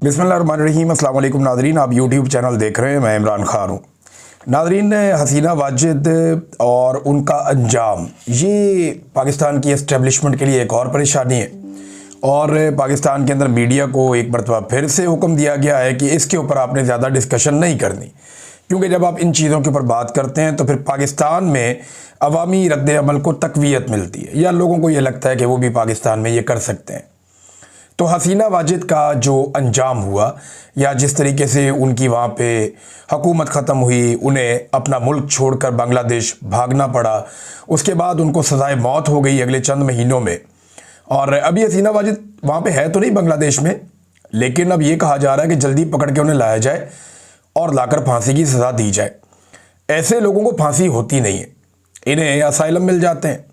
बिस्मिल्लाहिर्रहमानिर्रहीम। अस्सलाम वालेकुम नाज़रीन, आप यूट्यूब चैनल देख रहे हैं, मैं इमरान खान हूँ। नाज़रीन, हसीना वाजिद और उनका अंजाम ये पाकिस्तान की एस्टेब्लिशमेंट के लिए एक और परेशानी है और पाकिस्तान के अंदर मीडिया को एक मरतबा फिर से हुक्म दिया गया है कि इसके ऊपर आपने ज़्यादा डिस्कशन नहीं करनी, क्योंकि जब आप इन चीज़ों के ऊपर बात करते हैं तो फिर पाकिस्तान में अवामी रद्द अमल को तक़वियत मिलती है या लोगों को ये लगता है कि वो भी पाकिस्तान में ये कर सकते हैं। तो हसीना वाजिद का जो अंजाम हुआ या जिस तरीके से उनकी वहाँ पे हुकूमत ख़त्म हुई, उन्हें अपना मुल्क छोड़कर बांग्लादेश भागना पड़ा, उसके बाद उनको सज़ाए मौत हो गई अगले चंद महीनों में। और अभी हसीना वाजिद वहाँ पे है तो नहीं बांग्लादेश में, लेकिन अब ये कहा जा रहा है कि जल्दी पकड़ के उन्हें लाया जाए और लाकर फांसी की सज़ा दी जाए। ऐसे लोगों को फांसी होती नहीं है, इन्हें असाइलम मिल जाते हैं।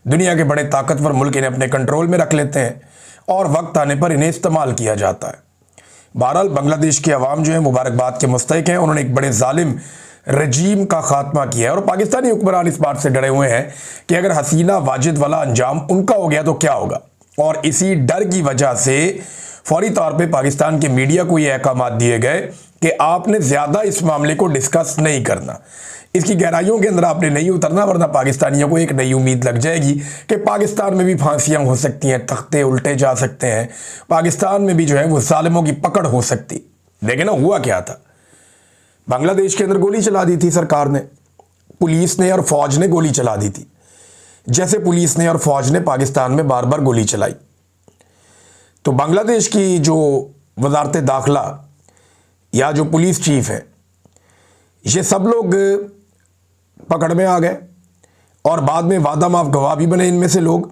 दुनिया के बड़े ताकतवर मुल्क इन्हें अपने कंट्रोल में रख लेते हैं और वक्त आने पर इन्हें इस्तेमाल किया जाता है। बहरहाल बांग्लादेश के अवाम जो है मुबारकबाद के मुस्तहिक हैं, उन्होंने एक बड़े जालिम रजीम का खात्मा किया है और पाकिस्तानी हुक्मरान इस बात से डरे हुए हैं कि अगर हसीना वाजिद वाला अंजाम उनका हो गया तो क्या होगा। और इसी डर की वजह से फौरी तौर पे पाकिस्तान के मीडिया को ये अहकाम दिए गए कि आपने ज़्यादा इस मामले को डिस्कस नहीं करना, इसकी गहराइयों के अंदर आपने नहीं उतरना, वरना पाकिस्तानियों को एक नई उम्मीद लग जाएगी कि पाकिस्तान में भी फांसियां हो सकती हैं, तख्ते उल्टे जा सकते हैं, पाकिस्तान में भी जो है वो जालिमों की पकड़ हो सकती। लेकिन हुआ क्या था, बांग्लादेश के अंदर गोली चला दी थी सरकार ने, पुलिस ने और फौज ने गोली चला दी थी, जैसे पुलिस ने और फौज ने पाकिस्तान में बार बार गोली चलाई। तो बांग्लादेश की जो वजारत दाखिला या जो पुलिस चीफ है, ये सब लोग पकड़ में आ गए और बाद में वादा माफ गवाह भी बने इनमें से लोग,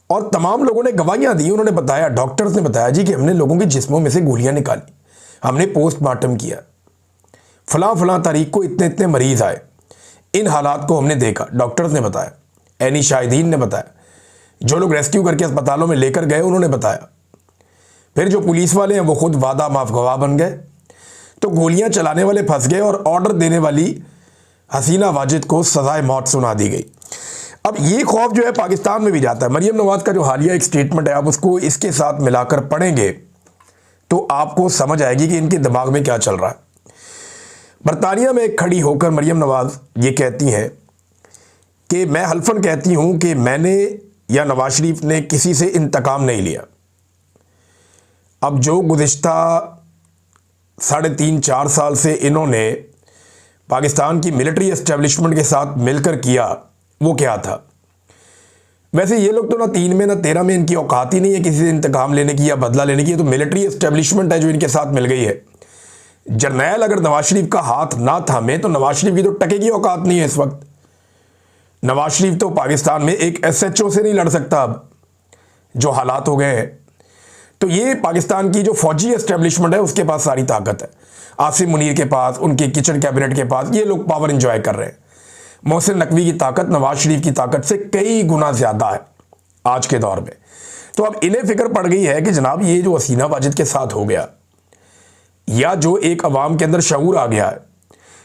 और तमाम लोगों ने गवाहियां दी। उन्होंने बताया, डॉक्टर्स ने बताया जी कि हमने लोगों के जिस्मों में से गोलियां निकाली, हमने पोस्टमार्टम किया, फलां फलां तारीख को इतने इतने मरीज आए, इन हालात को हमने देखा। डॉक्टर्स ने बताया, एनी शाहिदीन ने बताया, जो लोग रेस्क्यू करके अस्पतालों में लेकर गए उन्होंने बताया। फिर जो पुलिस वाले हैं वो खुद वादा माफ गवाह बन गए। तो गोलियां चलाने वाले फंस गए और ऑर्डर देने वाली हसीना वाजिद को सजाए मौत सुना दी गई। अब ये खौफ जो है पाकिस्तान में भी जाता है। मरियम नवाज का जो हालिया एक स्टेटमेंट है, आप उसको इसके साथ मिलाकर पढ़ेंगे तो आपको समझ आएगी कि इनके दिमाग में क्या चल रहा है। बरतानिया में खड़ी होकर मरियम नवाज ये कहती हैं कि मैं हल्फन कहती हूं कि मैंने या नवाज शरीफ ने किसी से इंतकाम नहीं लिया। अब जो गुज़िश्ता 3.5-4 साल से इन्होंने पाकिस्तान की मिलिट्री एस्टेब्लिशमेंट के साथ मिलकर किया, वो क्या था। वैसे ये लोग तो ना 3 में ना 13 में इनकी औकात ही नहीं है किसी से इंतकाम लेने की या बदला लेने की। तो मिलिट्री एस्टेब्लिशमेंट है जो इनके साथ मिल गई है। जर्नैल अगर नवाज शरीफ का हाथ ना थामे तो नवाज शरीफ की तो टके की औकात नहीं है इस वक्त। नवाज शरीफ तो पाकिस्तान में एक SHO से नहीं लड़ सकता अब, जो हालात हो गए हैं। तो ये पाकिस्तान की जो फौजी एस्टेब्लिशमेंट है उसके पास सारी ताकत है। आसिम मुनीर के पास, उनके किचन कैबिनेट के पास ये लोग पावर एंजॉय कर रहे हैं। मोहसिन नकवी की ताकत नवाज शरीफ की ताकत से कई गुना ज़्यादा है आज के दौर में। तो अब इन्हें फिक्र पड़ गई है कि जनाब ये जो हसीना वाजिद के साथ हो गया, या जो एक अवाम के अंदर शऊर आ गया है,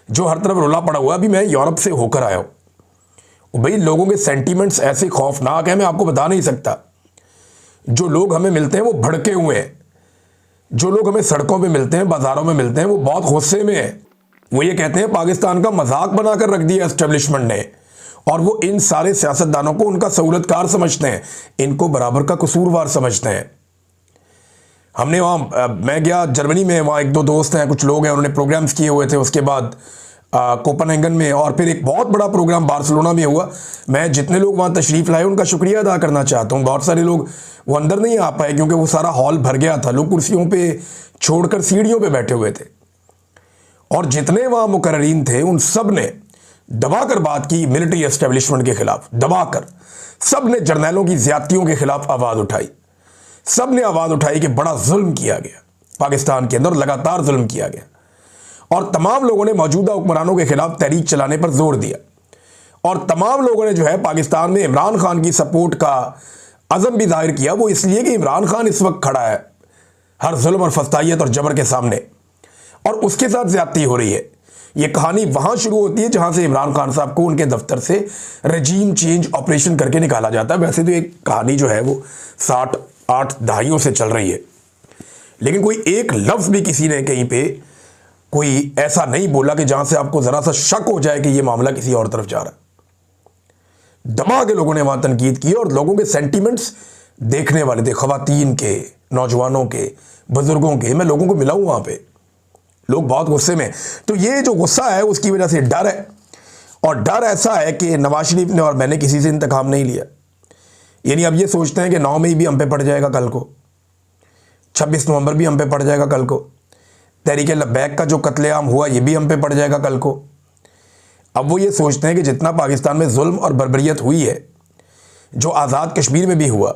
जो हर तरफ रुला पड़ा हुआ। अभी मैं यूरोप से होकर आया हूँ भाई, लोगों के सेंटीमेंट्स ऐसे खौफनाक है, मैं आपको बता नहीं सकता। जो लोग हमें मिलते हैं वो भड़के हुए हैं, जो लोग हमें सड़कों पे मिलते हैं, बाजारों में मिलते हैं, वो बहुत गुस्से में हैं। वो ये कहते हैं पाकिस्तान का मजाक बनाकर रख दिया एस्टेब्लिशमेंट ने, और वो इन सारे सियासतदानों को उनका सहूलतकार समझते हैं, इनको बराबर का कसूरवार समझते हैं। हमने वहाँ, मैं गया जर्मनी में, वहाँ 1-2 दोस्त हैं, कुछ लोग हैं, उन्होंने प्रोग्राम्स किए हुए थे। उसके बाद कोपनहेगन में, और फिर एक बहुत बड़ा प्रोग्राम बार्सिलोना में हुआ। मैं जितने लोग वहाँ तशरीफ़ लाए उनका शुक्रिया अदा करना चाहता हूँ। बहुत सारे लोग वो अंदर नहीं आ पाए क्योंकि वो सारा हॉल भर गया था, लोग कुर्सियों पे छोड़कर सीढ़ियों पे बैठे हुए थे। और जितने वहाँ मुकर्रीन थे उन सब ने दबाकर बात की मिलिट्री एस्टेब्लिशमेंट के खिलाफ, दबाकर सब ने जर्नैलों की ज़्यादतियों के खिलाफ आवाज़ उठाई। सब ने आवाज़ उठाई कि बड़ा जुल्म किया गया पाकिस्तान के अंदर, लगातार जुल्म किया गया। और तमाम लोगों ने मौजूदा हुक्मरानों के खिलाफ तहरीक चलाने पर जोर दिया, और तमाम लोगों ने जो है पाकिस्तान में इमरान खान की सपोर्ट का अज़म भी जाहिर किया। वो इसलिए कि इमरान खान इस वक्त खड़ा है हर जुल्म और फस्तायत और जबर के सामने, और उसके साथ ज्यादती हो रही है। ये कहानी वहां शुरू होती है जहां से इमरान खान साहब को उनके दफ्तर से रजीम चेंज ऑपरेशन करके निकाला जाता है। वैसे तो एक कहानी जो है वो 60-8 दहाइयों से चल रही है, लेकिन कोई एक लफ्ज़ भी किसी ने कहीं पे कोई ऐसा नहीं बोला कि जहां से आपको ज़रा सा शक हो जाए कि ये मामला किसी और तरफ जा रहा है। दबा के लोगों ने वहां तनकीद की और लोगों के सेंटीमेंट्स देखने वाले थे, ख़वातीन के, नौजवानों के, बुजुर्गों के। मैं लोगों को मिला हूं वहां पे, लोग बहुत गुस्से में। तो ये जो गुस्सा है उसकी वजह से डर है, और डर ऐसा है कि नवाज शरीफ ने और मैंने किसी से इंतकाम नहीं लिया। यानी अब ये सोचते हैं कि 9 मई भी हम पे पड़ जाएगा कल को, 26 नवंबर भी हम पे पड़ जाएगा कल को, तहरीक लब्बैक का जो कत्लेआम हुआ ये भी हम पे पड़ जाएगा कल को। अब वो ये सोचते हैं कि जितना पाकिस्तान में जुल्म और बर्बरियत हुई है, जो आज़ाद कश्मीर में भी हुआ,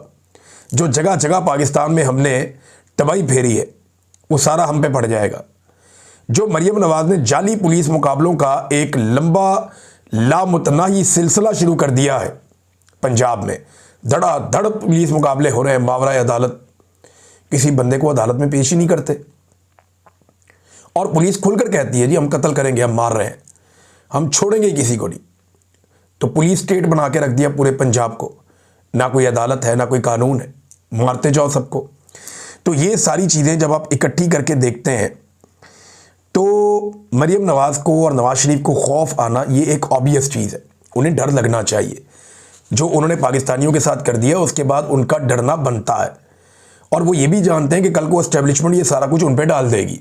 जो जगह जगह पाकिस्तान में हमने तबाही फेरी है, वो सारा हम पे पड़ जाएगा। जो मरियम नवाज ने जाली पुलिस मुकाबलों का एक लंबा लामुतनाही सिलसिला शुरू कर दिया है पंजाब में, धड़ाधड़ पुलिस मुकाबले हो रहे हैं, मावरा अदालत, किसी बंदे को अदालत में पेश ही नहीं करते। और पुलिस खुलकर कहती है जी हम कत्ल करेंगे, हम मार रहे हैं, हम छोड़ेंगे किसी को नहीं। तो पुलिस स्टेट बना के रख दिया पूरे पंजाब को, ना कोई अदालत है ना कोई कानून है, मारते जाओ सबको। तो ये सारी चीज़ें जब आप इकट्ठी करके देखते हैं तो मरियम नवाज को और नवाज शरीफ को खौफ आना ये एक ऑब्वियस चीज़ है, उन्हें डर लगना चाहिए। जो उन्होंने पाकिस्तानियों के साथ कर दिया उसके बाद उनका डरना बनता है, और वो ये भी जानते हैं कि कल को एस्टेब्लिशमेंट ये सारा कुछ उन पर डाल देगी।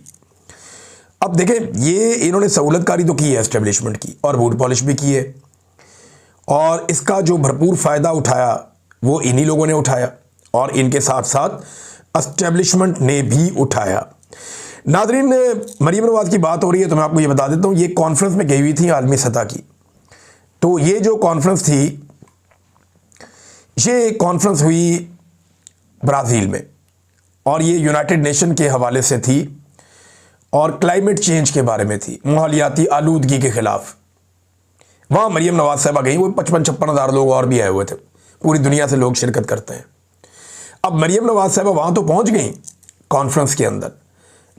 अब देखें, ये इन्होंने सहूलतकारी तो की है एस्टेब्लिशमेंट की, और बूट पॉलिश भी की है, और इसका जो भरपूर फ़ायदा उठाया वो इन्हीं लोगों ने उठाया, और इनके साथ साथ एस्टेब्लिशमेंट ने भी उठाया। नादरीन, मरियम नवाज की बात हो रही है तो मैं आपको ये बता देता हूँ, ये कॉन्फ्रेंस में गई हुई थी आलमी सतह की। तो ये जो कॉन्फ्रेंस थी, ये कॉन्फ्रेंस हुई ब्राज़ील में, और ये यूनाइटेड नेशन के हवाले से थी और क्लाइमेट चेंज के बारे में थी, माहौलियाती आलूदगी के ख़िलाफ़। वहाँ मरियम नवाज साहबा गई, वो 55-56 हज़ार लोग और भी आए हुए थे, पूरी दुनिया से लोग शिरकत करते हैं। अब मरियम नवाज साहबा वहाँ तो पहुँच गई कॉन्फ्रेंस के अंदर,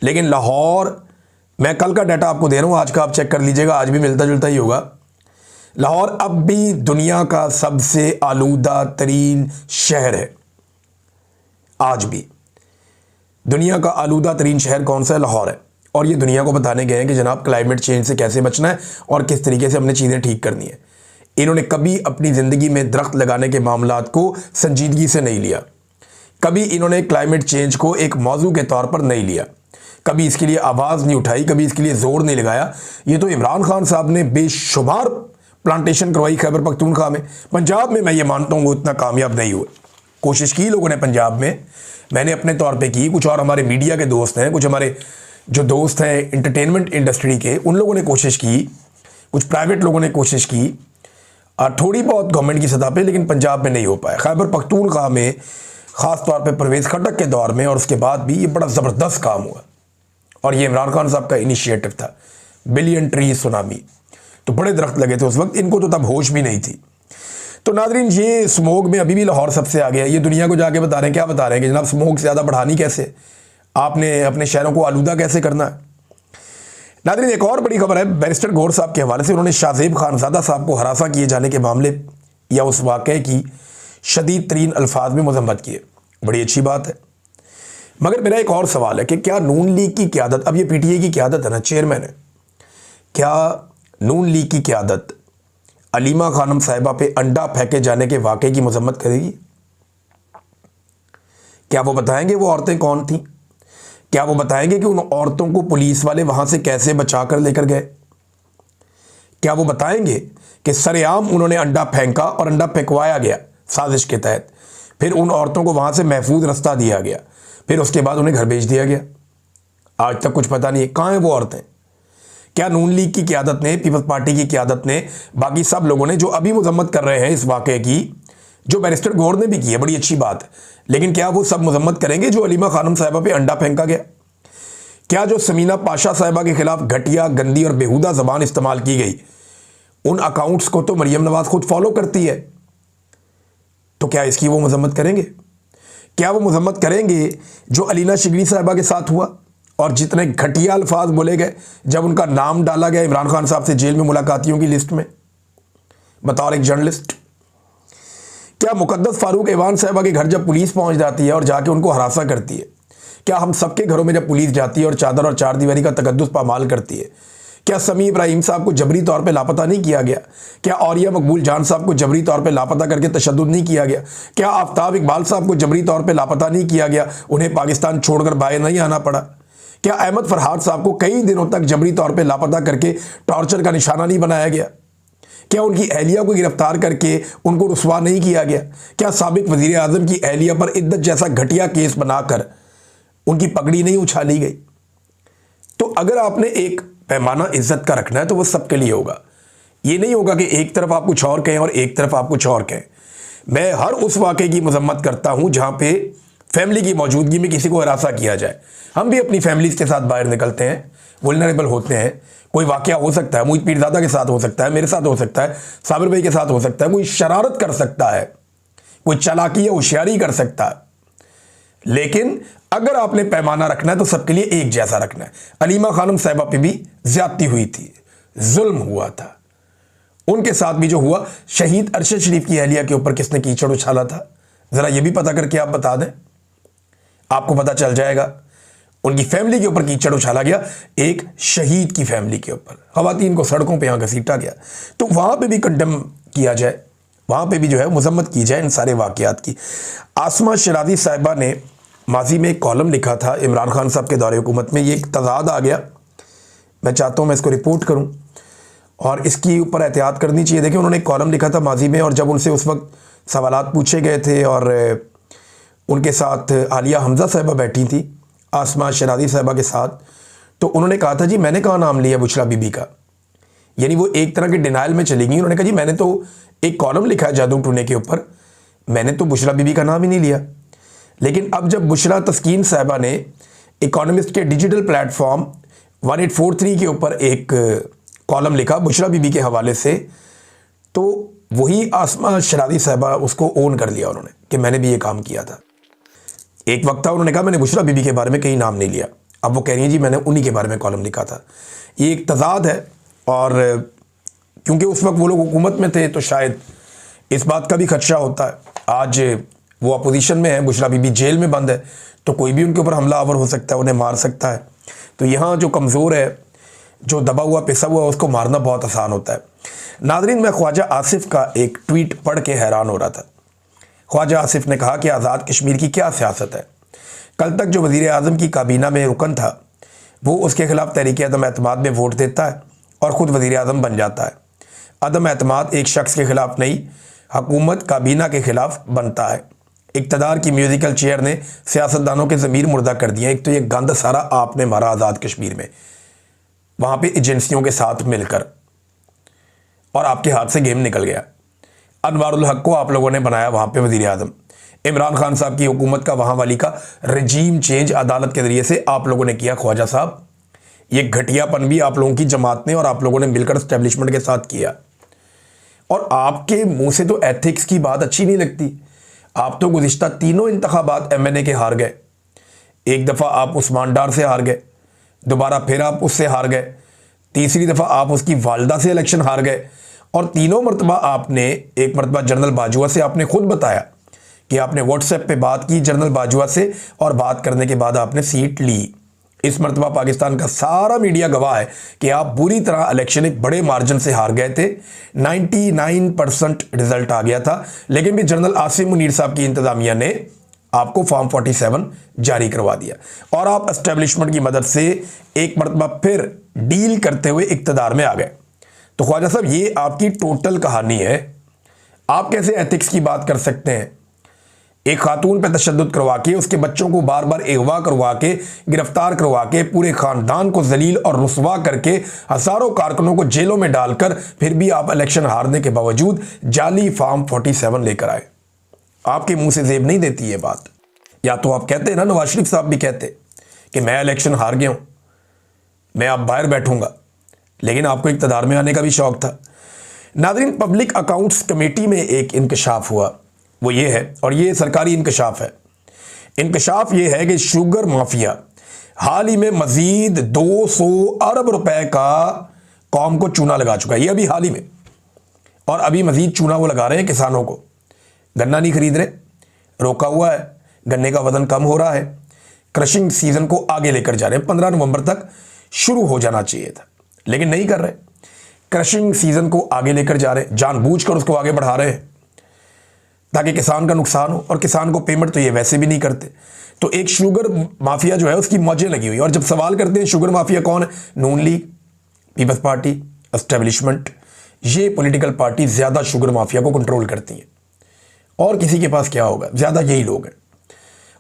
लेकिन लाहौर, मैं कल का डाटा आपको दे रहा हूँ, आज का आप चेक कर लीजिएगा, आज भी मिलता जुलता ही होगा। लाहौर अब भी दुनिया का सबसे आलूदा तरीन शहर है। आज भी दुनिया का आलूदा तरीन शहर कौन सा है? लाहौर है। और ये दुनिया को बताने गए हैं कि जनाब क्लाइमेट चेंज से कैसे बचना है और किस तरीके से हमने चीज़ें ठीक करनी है। इन्होंने कभी अपनी ज़िंदगी में दरख्त लगाने के मामलात को संजीदगी से नहीं लिया, कभी इन्होंने क्लाइमेट चेंज को एक मौजू के तौर पर नहीं लिया, कभी इसके लिए आवाज़ नहीं उठाई, कभी इसके लिए ज़ोर नहीं लगाया। ये तो इमरान खान साहब ने बेशुमार प्लांटेशन करवाई खैबर पख्तूनख्वा में। पंजाब में मैं ये मानता हूँ वो इतना कामयाब नहीं हुए। कोशिश की लोगों ने पंजाब में, मैंने अपने तौर पे की, कुछ और हमारे मीडिया के दोस्त हैं, कुछ हमारे जो दोस्त हैं एंटरटेनमेंट इंडस्ट्री के, उन लोगों ने कोशिश की, कुछ प्राइवेट लोगों ने कोशिश की, थोड़ी बहुत गवर्नमेंट की सतह पे, लेकिन पंजाब में नहीं हो पाया। खैबर पख्तूनख्वा में ख़ास तौर पे परवेज़ खटक के दौर में और उसके बाद भी ये बड़ा ज़बरदस्त काम हुआ, और ये इमरान खान साहब का इनिशिएटिव था, बिलियन ट्री सुनामी। तो बड़े दरख्त लगे थे उस वक्त, इनको तो तब होश भी नहीं थी। तो नादरीन, ये स्मोक में अभी भी लाहौर सबसे आगे है। ये दुनिया को जाके बता रहे हैं, क्या बता रहे हैं कि जनाब स्मोक ज़्यादा बढ़ानी कैसे, आपने अपने शहरों को आलूदा कैसे करना है। नादरीन, एक और बड़ी खबर है बैरिस्टर गौर साहब के हवाले से। उन्होंने शाहजेब खानज़ादा साहब को हरासा किए जाने के मामले या उस वाक़े की शदीद तरीन अल्फाज में मजम्मत की है। बड़ी अच्छी बात है, मगर मेरा एक और सवाल है कि क्या नून लीग की क़यादत, अब ये पीटीआई की क़यादत है ना, चेयरमैन है, क्या नून लीग की क़यादत अलीमा खानम साहिबा पे अंडा फेंके जाने के वाक़े की मजम्मत करेगी? क्या वो बताएंगे वो औरतें कौन थीं? क्या वो बताएंगे कि उन औरतों को पुलिस वाले वहाँ से कैसे बचा कर लेकर गए? क्या वो बताएंगे कि सरेआम उन्होंने अंडा फेंका और अंडा फेंकवाया गया साजिश के तहत, फिर उन औरतों को वहाँ से महफूज रास्ता दिया गया, फिर उसके बाद उन्हें घर भेज दिया गया? आज तक कुछ पता नहीं है कहाँ हैं वो औरतें। क्या नून लीग की क़यादत ने, पीपल्स पार्टी की क़यादत ने, बाकी सब लोगों ने जो अभी मजम्मत कर रहे हैं इस वाक़े की, जो बैरिस्टर गौर ने भी की है, बड़ी अच्छी बात है, लेकिन क्या वो सब मजम्मत करेंगे जो अलीमा खानम साहिबा पे अंडा फेंका गया? क्या जो समीना पाशा साहिबा के खिलाफ घटिया, गंदी और बेहुदा ज़बान इस्तेमाल की गई, उन अकाउंट्स को तो मरियम नवाज खुद फॉलो करती है, तो क्या इसकी वो मजम्मत करेंगे? क्या वो मजम्मत करेंगे जो अलीना शिगरी साहिबा के साथ हुआ और जितने घटिया अल्फाज बोले गए जब उनका नाम डाला गया इमरान खान साहब से जेल में मुलाकातियों की लिस्ट में बतौर एक जर्नलिस्ट? क्या मुकद्दस फारूक एवान साहिबा के घर जब पुलिस पहुंच जाती है और जाके उनको हरासा करती है, क्या हम सबके घरों में जब पुलिस जाती है और चादर और चार दीवारी का तकद्दुस पामाल करती है, क्या समी इब्राहिम साहब को जबरी तौर पे लापता नहीं किया गया? क्या औरिया मकबूल जान साहब को जबरी तौर पे लापता करके तशद्दुद नहीं किया गया? क्या आफ्ताब इकबाल साहब को जबरी तौर पे लापता नहीं किया गया, उन्हें पाकिस्तान छोड़कर बाहर नहीं आना पड़ा? क्या अहमद फरहाद साहब को कई दिनों तक जबरी तौर पे लापता करके टॉर्चर का निशाना नहीं बनाया गया? क्या उनकी अहलिया को गिरफ्तार करके उनको रुसवा नहीं किया गया? क्या साबिक वजीर आजम की अहलिया पर इद्दत जैसा घटिया केस बनाकर उनकी पगड़ी नहीं उछाली गई? तो अगर आपने एक पैमाना इज्जत का रखना है तो वो सबके लिए होगा। ये नहीं होगा कि एक तरफ आप कुछ और कहें और एक तरफ आप कुछ और कहें। मैं हर उस वाक़े की मजम्मत करता हूं जहां पे फैमिली की मौजूदगी में किसी को हरासा किया जाए। हम भी अपनी फैमिलीज के साथ बाहर निकलते हैं, वुल्नरेबल होते हैं। कोई वाक़या हो सकता है, मुझ पीरजादा के साथ हो सकता है, मेरे साथ हो सकता है, साबिर भाई के साथ हो सकता है, कोई शरारत कर सकता है, कोई चालाकी या होशियारी कर सकता है। लेकिन अगर आपने पैमाना रखना है तो सबके लिए एक जैसा रखना है। अलीमा खानम साहिबा पे भी ज्यादती हुई थी, जुल्म हुआ था, उनके साथ भी जो हुआ। शहीद अरशद शरीफ की अहलिया के ऊपर किसने कीचड़ उछाला था, जरा ये भी पता करके आप बता दें, आपको पता चल जाएगा। उनकी फैमिली के ऊपर कीचड़ उछाला गया, एक शहीद की फैमिली के ऊपर। खवातीन को सड़कों पे यहां घसीटा गया। तो वहां पे भी कंडेम किया जाए, वहां पे भी जो है मजम्मत की जाए इन सारे वाकयात की। आसमा शरादी साहिबा ने माजी में एक कॉलम लिखा था इमरान खान साहब के दौरे हुकूमत में। ये एक तजाद आ गया, मैं चाहता हूँ मैं इसको रिपोर्ट करूँ और इसकी ऊपर एहतियात करनी चाहिए। देखिए, उन्होंने एक कॉलम लिखा था माजी में, और जब उनसे उस वक्त सवालात पूछे गए थे और उनके साथ आलिया हमजा साहिबा बैठी थी आसमा शरादी साहिबा के साथ, तो उन्होंने कहा था जी मैंने कहाँ नाम लिया बुशरा बीबी का। यानी वो एक तरह के डिनाइल में चली गई। उन्होंने कहा जी मैंने तो एक कॉलम लिखा है जादू टूने के ऊपर, मैंने तो बुशरा बीबी का नाम ही नहीं लिया। लेकिन अब जब बुशरा तस्कीन साहिबा ने इकोनॉमिस्ट के डिजिटल प्लेटफॉर्म 1843 के ऊपर एक कॉलम लिखा बुशरा बीबी के हवाले से, तो वही आसमा शरादी साहिबा उसको ओन कर लिया उन्होंने कि मैंने भी ये काम किया था। एक वक्त था उन्होंने कहा मैंने बुशरा बीबी के बारे में कहीं नाम नहीं लिया, अब वो कह रही है जी मैंने उन्हीं के बारे में कॉलम लिखा था। ये एक तजाद है, और क्योंकि उस वक्त वो लोग हुकूमत में थे तो शायद इस बात का भी खदशा होता है। आज वो अपोजिशन में है, बुशरा बीबी जेल में बंद है, तो कोई भी उनके ऊपर हमला आवर हो सकता है, उन्हें मार सकता है। तो यहाँ जो कमज़ोर है, जो दबा हुआ पिसा हुआ, उसको मारना बहुत आसान होता है। नाज़रीन, मैं ख्वाजा आसिफ का एक ट्वीट पढ़ के हैरान हो रहा था। ख्वाजा आसिफ ने कहा कि आज़ाद कश्मीर की क्या सियासत है। कल तक जो वज़ीर आज़म की काबीना में रुकन था वो उसके खिलाफ तहरीक अदम एतमाद में वोट देता है और ख़ुद वज़ीर आज़म बन जाता है। अदम एतमाद एक शख्स के खिलाफ नहीं, हुकूमत काबीना के खिलाफ बनता है। इक़्तिदार की म्यूज़िकल चेयर ने सियासतदानों के ज़मीर मुर्दा कर दिया। एक तो ये गंद सारा आपने मारा आज़ाद कश्मीर में, वहाँ पे एजेंसियों के साथ मिलकर, और आपके हाथ से गेम निकल गया। अनवारुल हक को आप लोगों ने बनाया वहाँ पे वज़ीर आज़म। इमरान खान साहब की हुकूमत का वहाँ वाली का रजीम चेंज अदालत के ज़रिए से आप लोगों ने किया। ख्वाजा साहब, ये घटियापन भी आप लोगों की जमात ने और आप लोगों ने मिलकर एस्टेब्लिशमेंट के साथ किया। और आपके मुँह से तो एथिक्स की बात अच्छी नहीं लगती। आप तो गुज़िश्ता तीनों इंतखाबात MNA के हार गए। एक दफ़ा आप उस्मान डार से हार गए, दोबारा फिर आप उससे हार गए, तीसरी दफ़ा आप उसकी वालदा से इलेक्शन हार गए, और तीनों मरतबा आपने, एक मरतबा जनरल बाजवा से आपने खुद बताया कि आपने व्हाट्सएप पे बात की जनरल बाजवा से, और बात करने के बाद आपने सीट ली। इस मरतबा पाकिस्तान का सारा मीडिया गवाह है कि आप बुरी तरह इलेक्शन एक बड़े मार्जिन से हार गए थे। 99% रिजल्ट आ गया था, लेकिन भी जनरल आसिम मुनीर साहब की इंतजामिया ने आपको फॉर्म 47 जारी करवा दिया, और आप एस्टेब्लिशमेंट की मदद से एक मरतबा फिर डील करते हुए इक़्तिदार में आ गए। तो ख्वाजा साहब, ये आपकी टोटल कहानी है। आप कैसे एथिक्स की बात कर सकते हैं? एक खातून पे तशद्दुद करवा के, उसके बच्चों को बार बार अगवा करवा के, गिरफ्तार करवा के, पूरे खानदान को जलील और रुसवा करके, हजारों कारकुनों को जेलों में डालकर, फिर भी आप इलेक्शन हारने के बावजूद जाली फॉर्म 47 लेकर आए। आपके मुंह से जेब नहीं देती ये बात। या तो आप कहते ना, नवाज शरीफ साहब भी कहते कि मैं इलेक्शन हार गया हूं, मैं अब बाहर बैठूंगा, लेकिन आपको इक़्तिदार में आने का भी शौक था। नाज़रीन, पब्लिक अकाउंट्स कमेटी में एक इंकशाफ हुआ, वो ये है, और ये सरकारी इंकशाफ है। इंकशाफ ये है कि शुगर माफिया हाल ही में मजीद 200 अरब रुपए का कौम को चूना लगा चुका है। ये अभी हाल ही में, और अभी मजीद चूना वो लगा रहे हैं किसानों को। गन्ना नहीं खरीद रहे, रोका हुआ है, गन्ने का वजन कम हो रहा है, क्रशिंग सीजन को आगे लेकर जा रहे हैं। 15 नवंबर तक शुरू हो जाना चाहिए था, लेकिन नहीं कर रहे। क्रशिंग सीजन को आगे लेकर जा रहे हैं, जानबूझकर उसको आगे बढ़ा रहे हैं ताकि किसान का नुकसान हो, और किसान को पेमेंट तो ये वैसे भी नहीं करते। तो एक शुगर माफिया जो है उसकी मौजें लगी हुई। और जब सवाल करते हैं शुगर माफिया कौन है, नून लीग, पीपल्स पार्टी, एस्टेब्लिशमेंट, ये पॉलिटिकल पार्टी ज्यादा शुगर माफिया को कंट्रोल करती हैं। और किसी के पास क्या होगा, ज्यादा यही लोग हैं।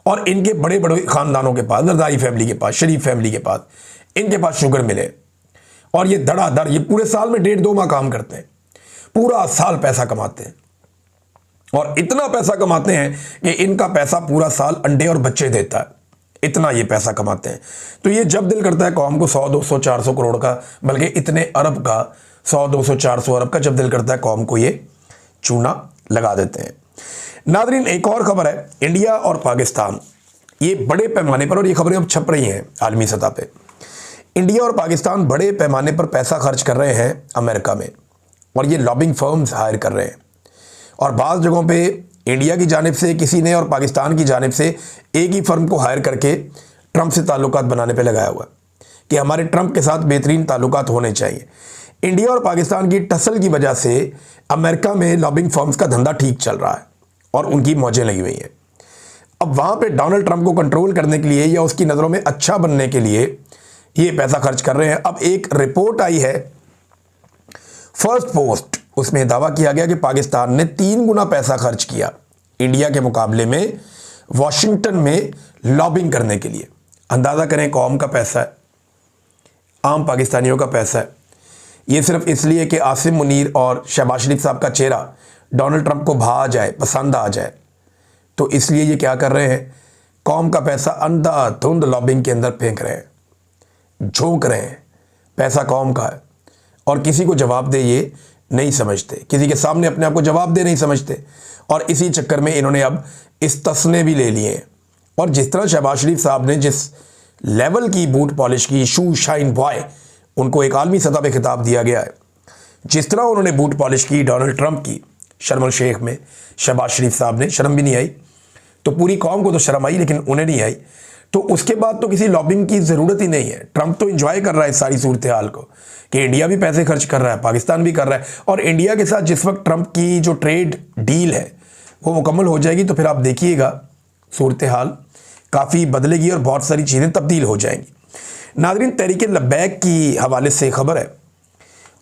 और इनके बड़े बड़े खानदानों के पास, जरदारी फैमिली के पास, शरीफ फैमिली के पास, इनके पास शुगर मिले और ये धड़ाधड़, ये पूरे साल में 1.5-2 माह काम करते हैं, पूरा साल पैसा कमाते हैं। और इतना पैसा कमाते हैं कि इनका पैसा पूरा साल अंडे और बच्चे देता है, इतना ये पैसा कमाते हैं। तो ये जब दिल करता है कौम को 100, 200, 400 करोड़ का, बल्कि इतने अरब का, 100, 200, 400 अरब का जब दिल करता है कौम को, ये चूना लगा देते हैं। नादरीन, एक और खबर है, इंडिया और पाकिस्तान, ये बड़े पैमाने पर, और ये खबरें अब छप रही हैं आलमी सतह पे, इंडिया और पाकिस्तान बड़े पैमाने पर पैसा खर्च कर रहे हैं अमेरिका में, और ये लॉबिंग फर्म्स हायर कर रहे हैं। और बाज़ जगहों पे इंडिया की जानिब से किसी ने और पाकिस्तान की जानिब से एक ही फर्म को हायर करके ट्रंप से ताल्लुकात बनाने पे लगाया हुआ कि हमारे ट्रंप के साथ बेहतरीन ताल्लुकात होने चाहिए। इंडिया और पाकिस्तान की टसल की वजह से अमेरिका में लॉबिंग फर्म्स का धंधा ठीक चल रहा है और उनकी मौजें लगी हुई हैं। अब वहाँ पे डोनाल्ड ट्रंप को कंट्रोल करने के लिए या उसकी नज़रों में अच्छा बनने के लिए ये पैसा खर्च कर रहे हैं। अब एक रिपोर्ट आई है फर्स्ट पोस्ट, उसमें दावा किया गया कि पाकिस्तान ने 3 गुना पैसा खर्च किया इंडिया के मुकाबले में वॉशिंगटन में लॉबिंग करने के लिए। अंदाज़ा करें, कौम का पैसा है, आम पाकिस्तानियों का पैसा है। ये सिर्फ इसलिए कि आसिम मुनीर और शहबाज शरीफ साहब का चेहरा डोनाल्ड ट्रंप को भा जाए, पसंद आ जाए, तो इसलिए ये क्या कर रहे हैं, कौम का पैसा अंधाधुंध लॉबिंग के अंदर फेंक रहे हैं, झोंक रहे हैं। पैसा कौम का है और किसी को जवाब दे ये नहीं समझते, किसी के सामने अपने आप को जवाब दे नहीं समझते। और इसी चक्कर में इन्होंने अब इस तस्ने भी ले लिए हैं। और जिस तरह शहबाज शरीफ साहब ने जिस लेवल की बूट पॉलिश की, शू शाइन बॉय, उनको एक आलमी सतह पे खिताब दिया गया है, जिस तरह उन्होंने बूट पॉलिश की डोनाल्ड ट्रंप की शर्म शेख में, शहबाज शरीफ साहब ने शर्म भी नहीं आई, तो पूरी कौम को तो शर्म आई लेकिन उन्हें नहीं आई। तो उसके बाद तो किसी लॉबिंग की ज़रूरत ही नहीं है। ट्रंप तो एंजॉय कर रहा है इस सारी सूरत हाल को कि इंडिया भी पैसे खर्च कर रहा है, पाकिस्तान भी कर रहा है। और इंडिया के साथ जिस वक्त ट्रंप की जो ट्रेड डील है वो मुकम्मल हो जाएगी तो फिर आप देखिएगा सूरत हाल काफ़ी बदलेगी और बहुत सारी चीज़ें तब्दील हो जाएंगी। नाज़रीन, तहरीक लब्बैक की हवाले से खबर है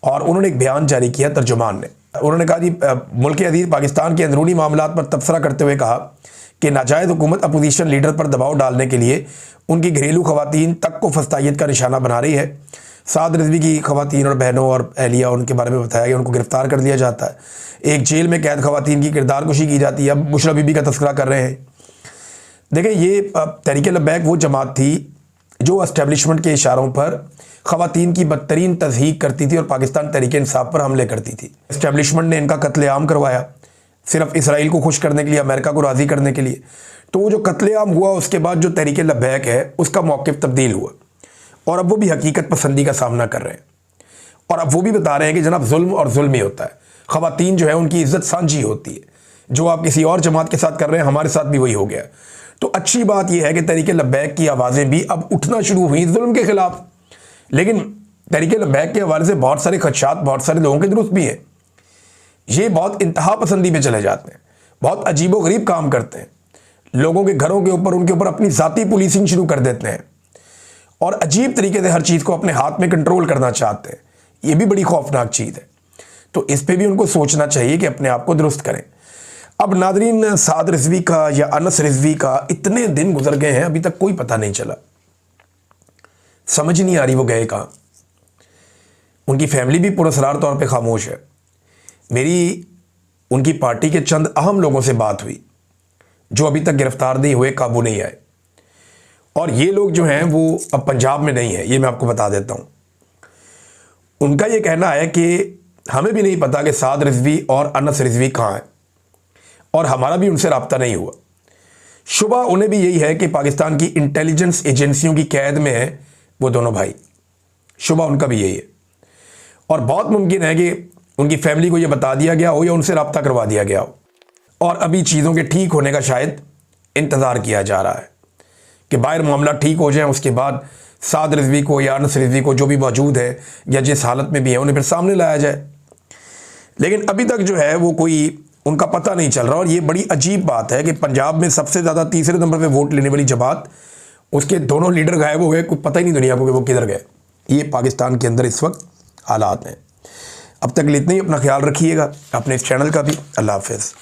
और उन्होंने एक बयान जारी किया तर्जुमान ने। उन्होंने कहा कि मुल्क अजीज़ पाकिस्तान के अंदरूनी मामलात पर तबसरा करते हुए कहा कि नाजायज़ हुकूमत अपोजिशन लीडर पर दबाव डालने के लिए उनकी घरेलू खवातीन तक को फस्तायत का निशाना बना रही है। साद रिजवी की खवातीन और बहनों और अहलिया, उनके बारे में बताया गया, उनको गिरफ्तार कर लिया जाता है। एक जेल में कैद खवातीन की किरदार कुशी की जाती है। अब बुशरा बीबी का तस्करा कर रहे हैं। देखें, ये तहरीक लब्बैक वो जमात थी जो एस्टेब्लिशमेंट के इशारों पर खवातीन की बदतरीन तज़हीक करती थी और पाकिस्तान तहरीक इंसाफ पर हमले करती थी। एस्टेब्लिशमेंट ने इनका कत्लेआम करवाया सिर्फ इसराइल को खुश करने के लिए, अमेरिका को राज़ी करने के लिए। तो वो जो कत्लेआम हुआ उसके बाद जो तहरीक लब्बैक है उसका मौक़िफ़ तब्दील हुआ और अब वो भी हकीकत पसंदी का सामना कर रहे हैं। और अब वो भी बता रहे हैं कि जनाब जुल्म और जुल्म ही होता है, खवातीन जो है उनकी इज़्ज़त सांझी होती है। जो आप किसी और जमात के साथ कर रहे हैं हमारे साथ भी वही हो गया। तो अच्छी बात यह है कि तहरीक लब्बैक की आवाज़ें भी अब उठना शुरू हुई जुल्म के ख़िलाफ़। लेकिन तहरीक लब्बैक के हवाले से बहुत सारे खदशात बहुत सारे लोगों के दुरुस्त भी हैं। ये बहुत इंतहा पसंदी पे चले जाते हैं, बहुत अजीबो गरीब काम करते हैं, लोगों के घरों के ऊपर, उनके ऊपर अपनी ज़ाती पुलिसिंग शुरू कर देते हैं और अजीब तरीके से हर चीज़ को अपने हाथ में कंट्रोल करना चाहते हैं। ये भी बड़ी खौफनाक चीज़ है। तो इस पर भी उनको सोचना चाहिए कि अपने आप को दुरुस्त करें। अब नादरीन, साद रिजवी का या अनस रिजवी का इतने दिन गुजर गए हैं, अभी तक कोई पता नहीं चला, समझ नहीं आ रही वो गए कहाँ। उनकी फैमिली भी पुरस्कार तौर पे खामोश है। मेरी उनकी पार्टी के चंद अहम लोगों से बात हुई जो अभी तक गिरफ्तार नहीं हुए, काबू नहीं आए। और ये लोग जो हैं वो अब पंजाब में नहीं है, ये मैं आपको बता देता हूँ। उनका ये कहना है कि हमें भी नहीं पता कि साद रिजवी और अनस रिजवी कहाँ हैं और हमारा भी उनसे रब्ता नहीं हुआ। शुबा उन्हें भी यही है कि पाकिस्तान की इंटेलिजेंस एजेंसियों की कैद में है वो दोनों भाई। शुबा उनका भी यही है और बहुत मुमकिन है कि उनकी फैमिली को यह बता दिया गया हो या उनसे रब्ता करवा दिया गया हो और अभी चीज़ों के ठीक होने का शायद इंतज़ार किया जा रहा है कि बाहर मामला ठीक हो जाए, उसके बाद साद रिजवी को या अनस रिजवी को जो भी मौजूद है या जिस हालत में भी है उन्हें फिर सामने लाया जाए। लेकिन अभी तक जो है वो कोई उनका पता नहीं चल रहा। और ये बड़ी अजीब बात है कि पंजाब में सबसे ज़्यादा तीसरे नंबर पे वोट लेने वाली जमात, उसके दोनों लीडर गायब हो गए, कुछ पता ही नहीं दुनिया को कि वो किधर गए। ये पाकिस्तान के अंदर इस वक्त हालात हैं। अब तक इतना ही, अपना ख्याल रखिएगा, अपने इस चैनल का भी। अल्लाह हाफ़िज़।